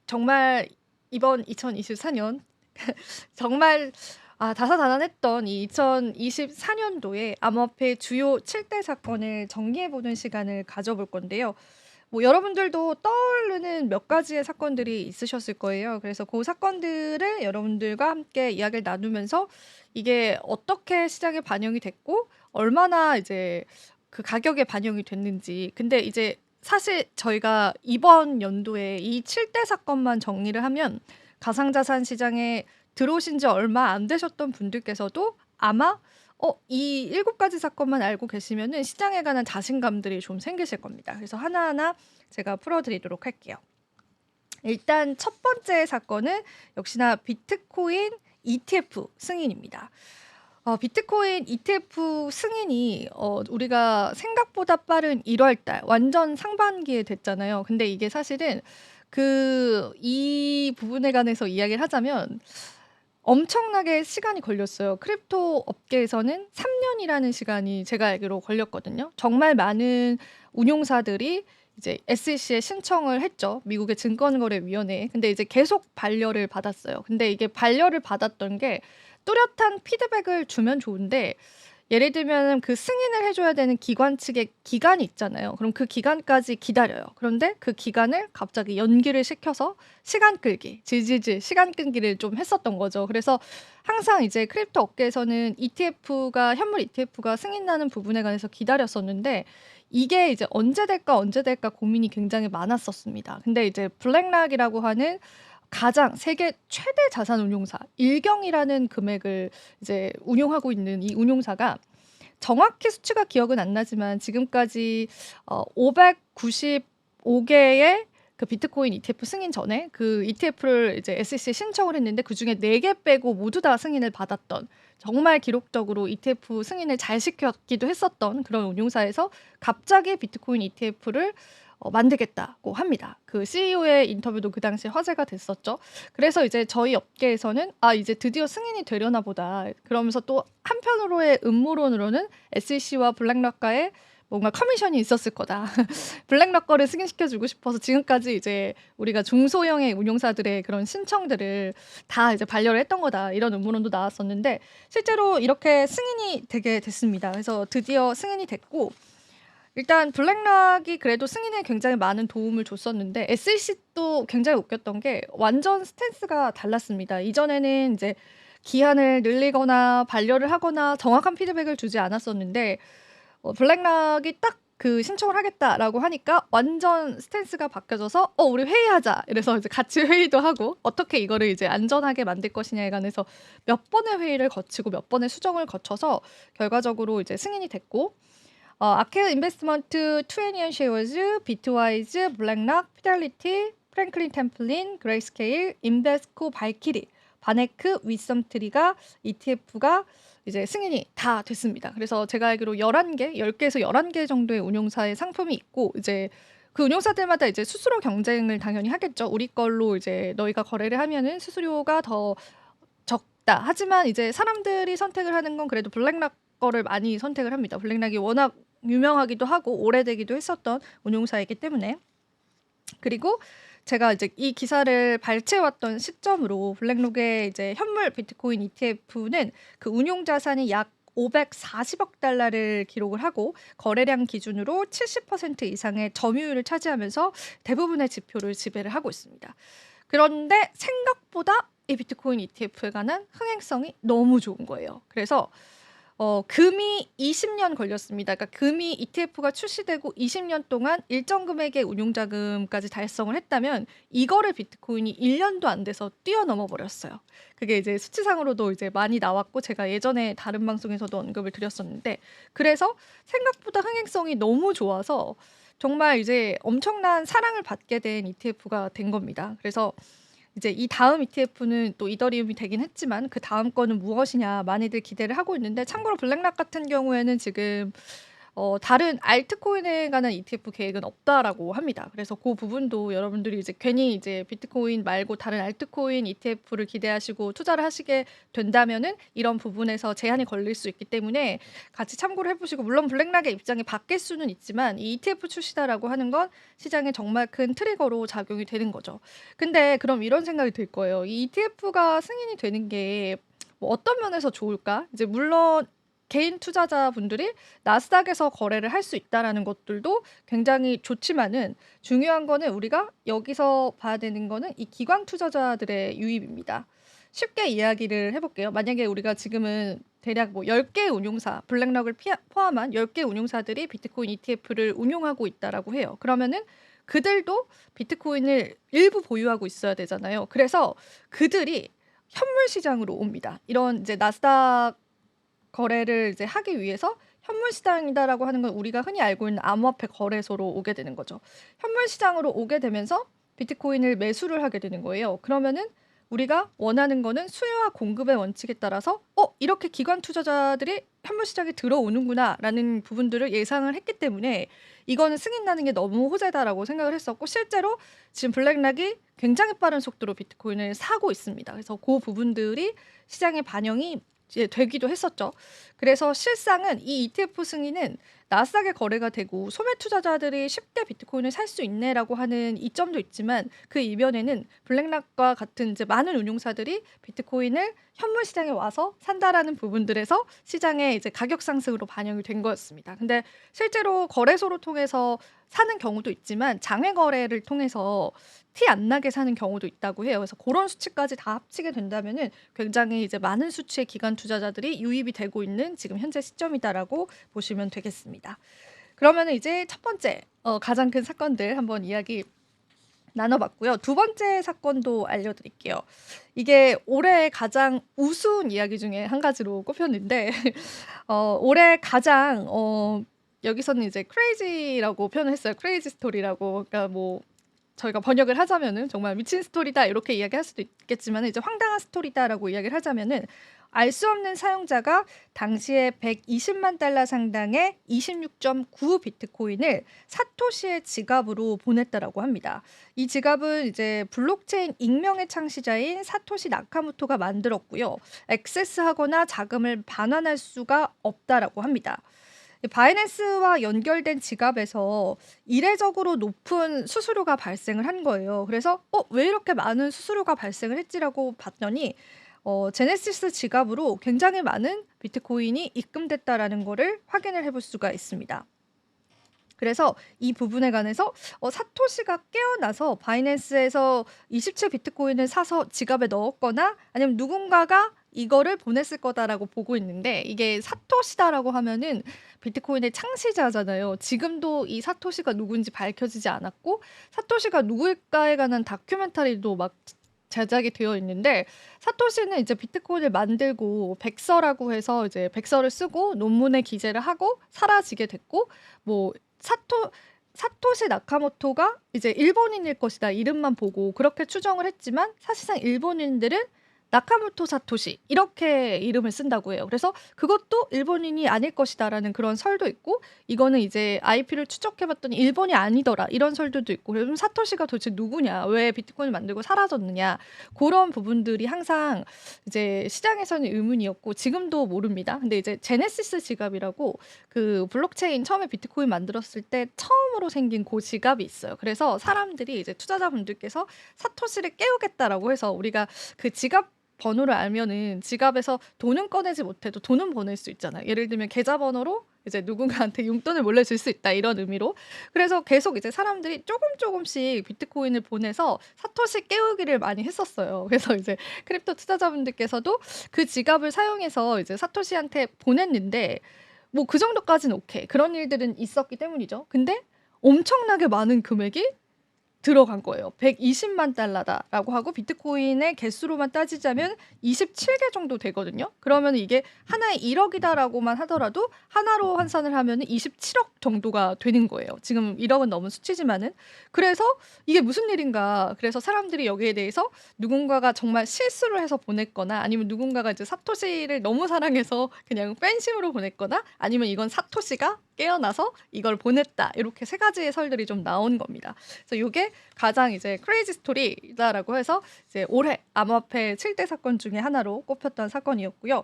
정말 이번 2024년 정말 다사다난했던 이 2024년도에 암호화폐 주요 7대 사건을 정리해 보는 시간을 가져볼 건데요. 뭐 여러분들도 떠오르는 몇 가지의 사건들이 있으셨을 거예요. 그래서 그 사건들을 여러분들과 함께 이야기를 나누면서 이게 어떻게 시장에 반영이 됐고 얼마나 이제 그 가격에 반영이 됐는지. 근데 이제 사실 저희가 이번 연도에 이 7대 사건만 정리를 하면 가상자산 시장에 들어오신 지 얼마 안 되셨던 분들께서도 아마 이 7가지 사건만 알고 계시면은 시장에 관한 자신감들이 좀 생기실 겁니다. 그래서 하나하나 제가 풀어드리도록 할게요. 일단 첫 번째 사건은 역시나 비트코인 ETF 승인입니다. 비트코인 ETF 승인이 우리가 생각보다 빠른 1월 달 완전 상반기에 됐잖아요. 근데 이게 사실은 이 부분에 관해서 이야기를 하자면 엄청나게 시간이 걸렸어요. 크립토 업계에서는 3년이라는 시간이 제가 알기로 걸렸거든요. 정말 많은 운용사들이 이제 SEC에 신청을 했죠. 미국의 증권거래위원회에. 근데 이제 계속 반려를 받았어요. 근데 이게 반려를 받았던 게 뚜렷한 피드백을 주면 좋은데 예를 들면 그 승인을 해줘야 되는 기관 측의 기간이 있잖아요. 그럼 그 기간까지 기다려요. 그런데 그 기간을 갑자기 연기를 시켜서 시간 끌기, 질질질 시간 끌기를 좀 했었던 거죠. 그래서 항상 이제 크립토 업계에서는 현물 ETF가 승인나는 부분에 관해서 기다렸었는데 이게 이제 언제 될까 고민이 굉장히 많았었습니다. 근데 이제 블랙락이라고 하는 가장 세계 최대 자산 운용사 일경이라는 금액을 이제 운용하고 있는 이 운용사가 정확히 수치가 기억은 안 나지만 지금까지 595개의 그 비트코인 ETF 승인 전에 그 ETF를 이제 SEC에 신청을 했는데 그중에 4개 빼고 모두 다 승인을 받았던 정말 기록적으로 ETF 승인을 잘 시켰기도 했었던 그런 운용사에서 갑자기 비트코인 ETF를 만들겠다고 합니다. 그 CEO의 인터뷰도 그 당시에 화제가 됐었죠. 그래서 이제 저희 업계에서는 이제 드디어 승인이 되려나 보다. 그러면서 또 한편으로의 음모론으로는 SEC와 블랙락과의 뭔가 커미션이 있었을 거다. 블랙락 거를 승인시켜주고 싶어서 지금까지 이제 우리가 중소형의 운용사들의 그런 신청들을 다 이제 반려를 했던 거다. 이런 음모론도 나왔었는데 실제로 이렇게 승인이 되게 됐습니다. 그래서 드디어 승인이 됐고 일단 블랙락이 그래도 승인에 굉장히 많은 도움을 줬었는데 SEC도 굉장히 웃겼던 게 완전 스탠스가 달랐습니다. 이전에는 이제 기한을 늘리거나 반려를 하거나 정확한 피드백을 주지 않았었는데 블랙락이 딱 그 신청을 하겠다라고 하니까 완전 스탠스가 바뀌어져서 우리 회의하자. 이래서 이제 같이 회의도 하고 어떻게 이거를 이제 안전하게 만들 것이냐에 관해서 몇 번의 회의를 거치고 몇 번의 수정을 거쳐서 결과적으로 이제 승인이 됐고 아케 인베스트먼트, 투애니언 쉐어즈, 비트와이즈, 블랙락, 피델리티, 프랭클린 템플린, 그레이스케일, 인베스코, 발키리, 바네크, 위썸트리가 ETF가 이제 승인이 다 됐습니다. 그래서 제가 알기로 10개에서 11개 정도의 운용사의 상품이 있고 이제 그 운용사들마다 이제 수수료 경쟁을 당연히 하겠죠. 우리 걸로 이제 너희가 거래를 하면은 수수료가 더 적다. 하지만 이제 사람들이 선택을 하는 건 그래도 블랙락 거를 많이 선택을 합니다. 블랙락이 워낙 유명하기도 하고 오래되기도 했었던 운용사이기 때문에. 그리고 제가 이제 이 기사를 발췌해왔던 시점으로 블랙록의 이제 현물 비트코인 ETF는 그 운용 자산이 약 540억 달러를 기록을 하고 거래량 기준으로 70% 이상의 점유율을 차지하면서 대부분의 지표를 지배를 하고 있습니다. 그런데 생각보다 이 비트코인 ETF에 관한 흥행성이 너무 좋은 거예요. 그래서 금이 20년 걸렸습니다. 그러니까 금이 ETF가 출시되고 20년 동안 일정 금액의 운용 자금까지 달성을 했다면 이거를 비트코인이 1년도 안 돼서 뛰어넘어 버렸어요. 그게 이제 수치상으로도 이제 많이 나왔고 제가 예전에 다른 방송에서도 언급을 드렸었는데 그래서 생각보다 흥행성이 너무 좋아서 정말 이제 엄청난 사랑을 받게 된 ETF가 된 겁니다. 그래서 이제 이 다음 ETF는 또 이더리움이 되긴 했지만 그 다음 거는 무엇이냐 많이들 기대를 하고 있는데 참고로 블랙락 같은 경우에는 지금 다른 알트코인에 관한 ETF 계획은 없다라고 합니다. 그래서 그 부분도 여러분들이 이제 괜히 이제 비트코인 말고 다른 알트코인 ETF를 기대하시고 투자를 하시게 된다면은 이런 부분에서 제한이 걸릴 수 있기 때문에 같이 참고를 해 보시고, 물론 블랙락의 입장이 바뀔 수는 있지만 이 ETF 출시다라고 하는 건 시장에 정말 큰 트리거로 작용이 되는 거죠. 근데 그럼 이런 생각이 들 거예요. 이 ETF가 승인이 되는 게 뭐 어떤 면에서 좋을까? 이제 물론 개인 투자자분들이 나스닥에서 거래를 할 수 있다라는 것들도 굉장히 좋지만은, 중요한 거는 우리가 여기서 봐야 되는 거는 이 기관 투자자들의 유입입니다. 쉽게 이야기를 해 볼게요. 만약에 우리가 지금은 대략 뭐 10개 운용사, 블랙락을 포함한 10개 운용사들이 비트코인 ETF를 운용하고 있다라고 해요. 그러면은 그들도 비트코인을 일부 보유하고 있어야 되잖아요. 그래서 그들이 현물 시장으로 옵니다. 이런 이제 나스닥 거래를 이제 하기 위해서 현물 시장이다라고 하는 건 우리가 흔히 알고 있는 암호화폐 거래소로 오게 되는 거죠. 현물 시장으로 오게 되면서 비트코인을 매수를 하게 되는 거예요. 그러면은 우리가 원하는 거는 수요와 공급의 원칙에 따라서 이렇게 기관 투자자들이 현물 시장에 들어오는구나라는 부분들을 예상을 했기 때문에 이거는 승인 나는 게 너무 호재다라고 생각을 했었고, 실제로 지금 블랙락이 굉장히 빠른 속도로 비트코인을 사고 있습니다. 그래서 그 부분들이 시장에 반영이 이제 되기도 했었죠. 그래서 실상은 이 ETF 승인은 나스닥에 거래가 되고 소매 투자자들이 쉽게 비트코인을 살 수 있네라고 하는 이점도 있지만, 그 이면에는 블랙락과 같은 이제 많은 운용사들이 비트코인을 현물 시장에 와서 산다라는 부분들에서 시장의 이제 가격 상승으로 반영이 된 거였습니다. 근데 실제로 거래소로 통해서 사는 경우도 있지만 장외 거래를 통해서 티 안 나게 사는 경우도 있다고 해요. 그래서 그런 수치까지 다 합치게 된다면은 굉장히 이제 많은 수치의 기관 투자자들이 유입이 되고 있는 지금 현재 시점이다라고 보시면 되겠습니다. 그러면은 이제 첫 번째 가장 큰 사건들 한번 이야기 나눠봤고요. 두 번째 사건도 알려드릴게요. 이게 올해 가장 우스운 이야기 중에 한 가지로 꼽혔는데 올해 가장 여기서는 이제 크레이지라고 표현을 했어요. 크레이지 스토리라고. 그러니까 뭐 저희가 번역을 하자면은 정말 미친 스토리다 이렇게 이야기할 수도 있겠지만, 이제 황당한 스토리다라고 이야기를 하자면은 알 수 없는 사용자가 당시에 120만 달러 상당의 26.9 비트코인을 사토시의 지갑으로 보냈다라고 합니다. 이 지갑은 이제 블록체인 익명의 창시자인 사토시 나카모토가 만들었고요. 액세스하거나 자금을 반환할 수가 없다라고 합니다. 바이낸스와 연결된 지갑에서 이례적으로 높은 수수료가 발생을 한 거예요. 그래서 왜 이렇게 많은 수수료가 발생을 했지라고 봤더니 제네시스 지갑으로 굉장히 많은 비트코인이 입금됐다라는 거를 확인을 해볼 수가 있습니다. 그래서 이 부분에 관해서 사토시가 깨어나서 바이낸스에서 27 비트코인을 사서 지갑에 넣었거나 아니면 누군가가 이거를 보냈을 거다라고 보고 있는데, 이게 사토시다라고 하면은 비트코인의 창시자잖아요. 지금도 이 사토시가 누군지 밝혀지지 않았고, 사토시가 누구일까에 관한 다큐멘터리도 막 제작이 되어 있는데, 사토시는 이제 비트코인을 만들고 백서라고 해서 이제 백서를 쓰고 논문에 기재를 하고 사라지게 됐고, 뭐 사토시 나카모토가 이제 일본인일 것이다 이름만 보고 그렇게 추정을 했지만, 사실상 일본인들은 나카모토 사토시 이렇게 이름을 쓴다고 해요. 그래서 그것도 일본인이 아닐 것이다라는 그런 설도 있고, 이거는 이제 IP를 추적해봤더니 일본이 아니더라 이런 설들도 있고, 그럼 사토시가 도대체 누구냐, 왜 비트코인을 만들고 사라졌느냐, 그런 부분들이 항상 이제 시장에서는 의문이었고 지금도 모릅니다. 근데 이제 제네시스 지갑이라고 그 블록체인 처음에 비트코인 만들었을 때 처음으로 생긴 그 지갑이 있어요. 그래서 사람들이 이제 투자자분들께서 사토시를 깨우겠다라고 해서, 우리가 그 지갑 번호를 알면은 지갑에서 돈은 꺼내지 못해도 돈은 보낼 수 있잖아요. 예를 들면 계좌번호로 이제 누군가한테 용돈을 몰래 줄 수 있다 이런 의미로. 그래서 계속 이제 사람들이 조금씩 비트코인을 보내서 사토시 깨우기를 많이 했었어요. 그래서 이제 크립토 투자자분들께서도 그 지갑을 사용해서 이제 사토시한테 보냈는데, 뭐 그 정도까지는 오케이. 그런 일들은 있었기 때문이죠. 근데 엄청나게 많은 금액이 들어간 거예요. 120만 달러다라고 하고 비트코인의 개수로만 따지자면 27개 정도 되거든요. 그러면 이게 하나에 1억이다라고만 하더라도 하나로 환산을 하면 27억 정도가 되는 거예요. 지금 1억은 너무 수치지만은. 그래서 이게 무슨 일인가. 그래서 사람들이 여기에 대해서 누군가가 정말 실수를 해서 보냈거나, 아니면 누군가가 이제 사토시를 너무 사랑해서 그냥 팬심으로 보냈거나, 아니면 이건 사토시가 깨어나서 이걸 보냈다. 이렇게 세 가지의 설들이 좀 나온 겁니다. 그래서 요게 가장 이제 크레이지 스토리다라고 해서 이제 올해 암호화폐 7대 사건 중에 하나로 꼽혔던 사건이었고요.